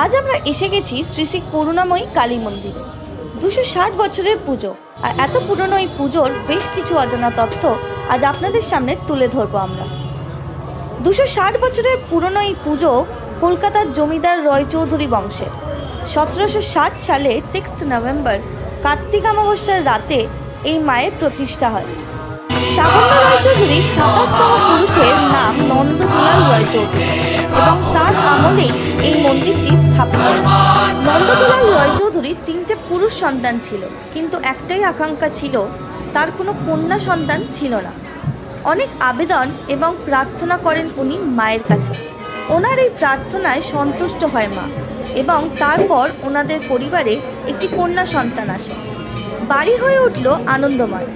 আজ আমরা এসে গেছি শ্রী শ্রী করুণাময়ী কালী মন্দিরে। 260 বছরের পুজো, আর এত পুরনো এই পুজোর বেশ কিছু অজানা তথ্য আজ আপনাদের সামনে তুলে ধরবো আমরা। 260 বছরের পুরনো এই পুজো কলকাতার জমিদার রয়চৌধুরী বংশের। 1760 সালে 6 নভেম্বর কার্তিক অমাবস্যার রাতে এই মায়ের প্রতিষ্ঠা হয়। সাগর রায়চৌধুরীর 27তম পুরুষের নাম নন্দদুলাল রায়চৌধুরী এবং তার আমলেই এই মন্দিরটি স্থাপন করেন। নন্দদুলাল রায়চৌধুরীর 3টে পুরুষ সন্তান ছিল, কিন্তু একটাই আকাঙ্ক্ষা ছিল, তার কোনো কন্যা সন্তান ছিল না। অনেক আবেদন এবং প্রার্থনা করেন উনি মায়ের কাছে। ওনার এই প্রার্থনায় সন্তুষ্ট হয় মা এবং তারপর ওনাদের পরিবারে একটি কন্যা সন্তান আসে। বাড়ি হয়ে উঠল আনন্দময়।